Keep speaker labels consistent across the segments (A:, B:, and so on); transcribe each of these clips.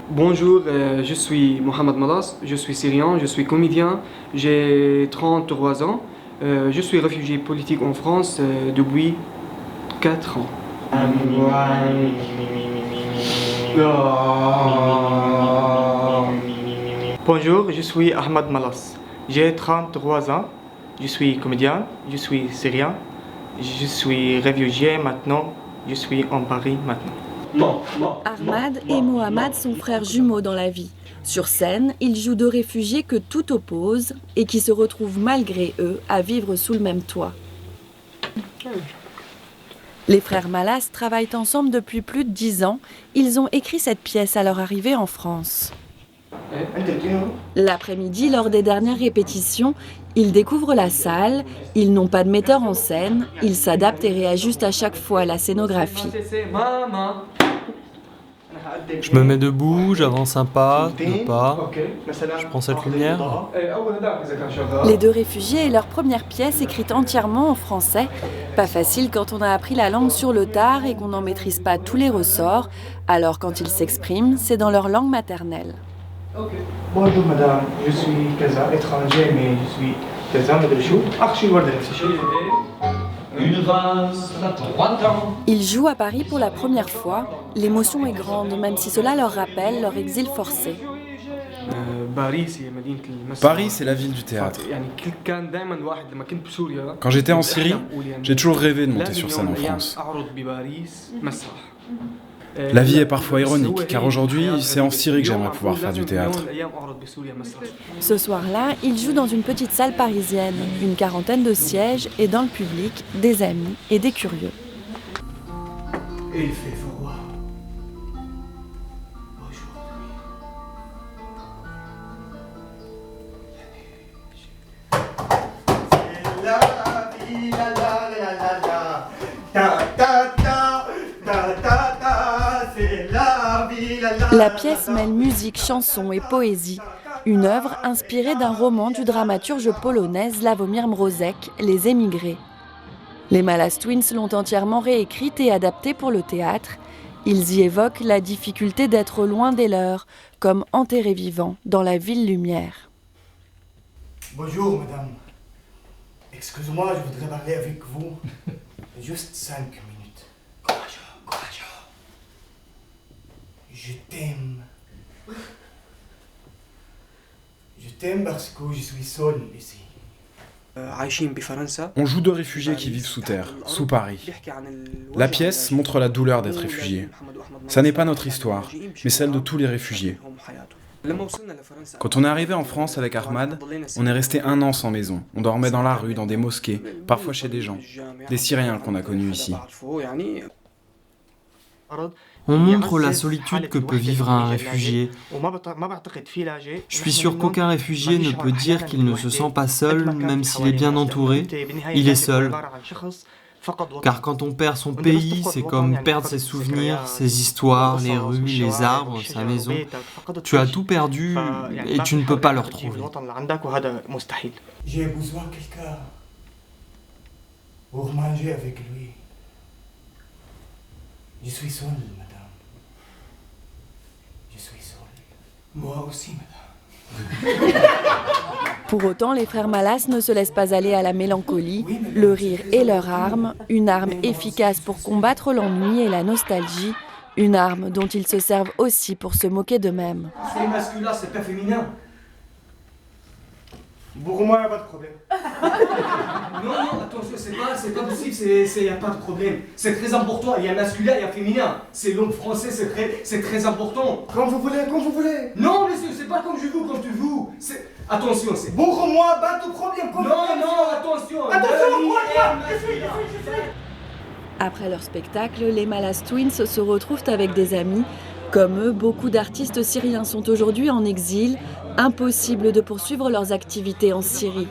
A: Bonjour, je suis Mohamed Malas, je suis syrien, je suis comédien, j'ai 33 ans, je suis réfugié politique en France depuis 4 ans. Bonjour, je suis Ahmad Malas, j'ai 33 ans, je suis comédien, je suis syrien, je suis réfugié maintenant, je suis en Paris maintenant.
B: Ahmad et Mohamed sont frères jumeaux dans la vie. Sur scène, ils jouent deux réfugiés que tout oppose et qui se retrouvent malgré eux à vivre sous le même toit. Les frères Malas travaillent ensemble depuis plus de 10 ans. Ils ont écrit cette pièce à leur arrivée en France. L'après-midi, lors des dernières répétitions, ils découvrent la salle, ils n'ont pas de metteur en scène, ils s'adaptent et réajustent à chaque fois la scénographie.
C: Je me mets debout, j'avance un pas, deux pas, je prends cette lumière.
B: Les deux réfugiés est leur première pièce écrite entièrement en français. Pas facile quand on a appris la langue sur le tard et qu'on n'en maîtrise pas tous les ressorts. Alors quand ils s'expriment, c'est dans leur langue maternelle.
A: Bonjour madame, je suis Kaza, étranger, mais je suis Kaza Madrechou.
D: Une vase à 3 ans.
B: Ils jouent à Paris pour la première fois. L'émotion est grande, même si cela leur rappelle leur exil forcé.
E: Paris, c'est la ville du théâtre. Quand j'étais en Syrie, j'ai toujours rêvé de monter sur scène en France. La vie est parfois ironique, car aujourd'hui, c'est en Syrie que j'aimerais pouvoir faire du théâtre.
B: Ce soir-là, ils jouent dans une petite salle parisienne, une quarantaine de sièges et dans le public, des amis et des curieux.
A: Il fait froid.
B: La pièce mêle musique, chanson et poésie. Une œuvre inspirée d'un roman du dramaturge polonais Sławomir Mrozek, Les Émigrés. Les Malas Twins l'ont entièrement réécrite et adaptée pour le théâtre. Ils y évoquent la difficulté d'être loin des leurs, comme enterrés vivants dans la ville lumière.
A: Bonjour madame. Excusez-moi, je voudrais parler avec vous. Juste 5 minutes. Courageux. Je t'aime. Je t'aime parce que je suis seul ici.
E: On joue deux réfugiés qui vivent sous terre, sous Paris. La pièce montre la douleur d'être réfugié. Ça n'est pas notre histoire, mais celle de tous les réfugiés. Quand on est arrivé en France avec Ahmad, on est resté 1 an sans maison. On dormait dans la rue, dans des mosquées, parfois chez des gens, des Syriens qu'on a connus ici.
C: On montre la solitude que peut vivre un réfugié. Je suis sûr qu'aucun réfugié ne peut dire qu'il ne se sent pas seul, même s'il est bien entouré. Il est seul. Car quand on perd son pays, c'est comme perdre ses souvenirs, ses histoires, les rues, les arbres, sa maison. Tu as tout perdu et tu ne peux pas le retrouver.
A: J'ai besoin de quelqu'un pour manger avec lui. Je suis seul, madame. Je suis seul. Moi aussi, madame.
B: Pour autant, les frères Malas ne se laissent pas aller à la mélancolie. Le rire est leur arme, une arme efficace pour combattre l'ennui et la nostalgie, une arme dont ils se servent aussi pour se moquer d'eux-mêmes.
A: C'est masculin, c'est pas féminin. Pour moi, il n'y a pas de problème. Non, attention, c'est pas possible, il n'y a pas de problème. C'est très important, il y a masculin, il y a féminin. C'est langue français, c'est très important. Quand vous voulez. Non, monsieur, c'est pas comme je veux, comme tu veux. Attention, c'est... Pour moi, pas de problème. Non, attention. Attention, quoi.
B: Après leur spectacle, les Malas Twins se retrouvent avec des amis. Comme eux, beaucoup d'artistes syriens sont aujourd'hui en exil. Impossible de poursuivre leurs activités en Syrie.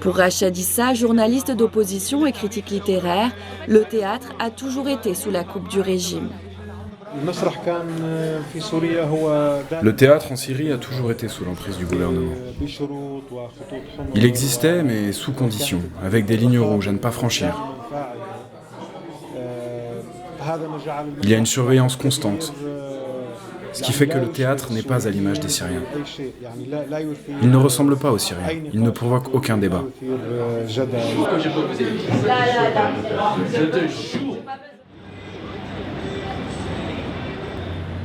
B: Pour Rachad Issa, journaliste d'opposition et critique littéraire, le théâtre a toujours été sous la coupe du régime.
E: Le théâtre en Syrie a toujours été sous l'emprise du gouvernement. Il existait, mais sous conditions, avec des lignes rouges à ne pas franchir. Il y a une surveillance constante, ce qui fait que le théâtre n'est pas à l'image des Syriens. Il ne ressemble pas aux Syriens, il ne provoque aucun débat.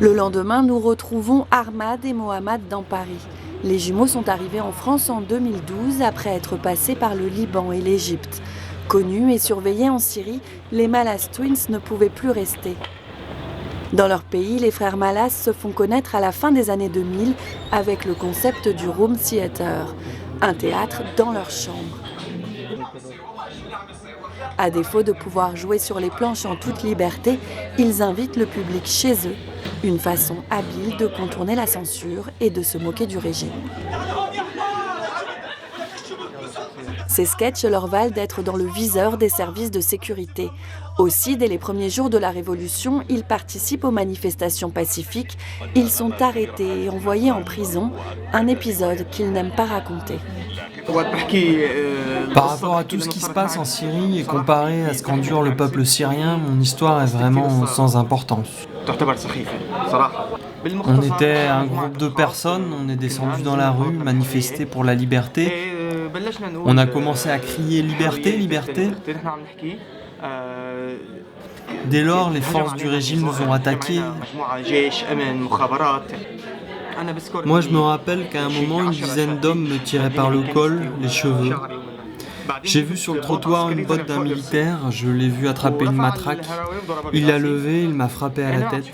B: Le lendemain, nous retrouvons Ahmad et Mohammad dans Paris. Les jumeaux sont arrivés en France en 2012 après être passés par le Liban et l'Égypte. Connus et surveillés en Syrie, les Malas Twins ne pouvaient plus rester. Dans leur pays, les frères Malas se font connaître à la fin des années 2000 avec le concept du Room Theater, un théâtre dans leur chambre. À défaut de pouvoir jouer sur les planches en toute liberté, ils invitent le public chez eux, une façon habile de contourner la censure et de se moquer du régime. Ces sketchs leur valent d'être dans le viseur des services de sécurité. Aussi, dès les premiers jours de la Révolution, ils participent aux manifestations pacifiques. Ils sont arrêtés et envoyés en prison, un épisode qu'ils n'aiment pas raconter.
C: Par rapport à tout ce qui se passe en Syrie et comparé à ce qu'endure le peuple syrien, mon histoire est vraiment sans importance. On était un groupe de personnes, on est descendu dans la rue, manifester pour la liberté. On a commencé à crier « Liberté, liberté ». Dès lors, les forces du régime nous ont attaqués. Moi, je me rappelle qu'à un moment, une dizaine d'hommes me tiraient par le col, les cheveux. J'ai vu sur le trottoir une botte d'un militaire, je l'ai vu attraper une matraque. Il l'a levée, il m'a frappé à la tête.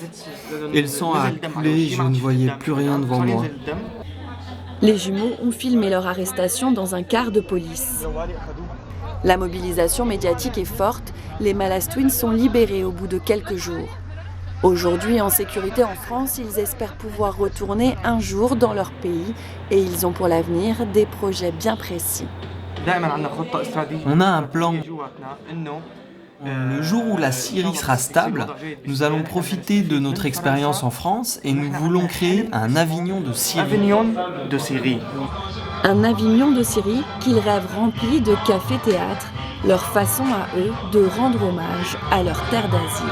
C: Et le sang a coulé, je ne voyais plus rien devant moi.
B: Les jumeaux ont filmé leur arrestation dans un car de police. La mobilisation médiatique est forte, les Malas Twins sont libérés au bout de quelques jours. Aujourd'hui en sécurité en France, ils espèrent pouvoir retourner un jour dans leur pays et ils ont pour l'avenir des projets bien précis.
C: On a un plan. Le jour où la Syrie sera stable, nous allons profiter de notre expérience en France et nous voulons créer un Avignon de Syrie.
B: Un Avignon de Syrie qu'ils rêvent rempli de cafés-théâtres, leur façon à eux de rendre hommage à leur terre d'asile.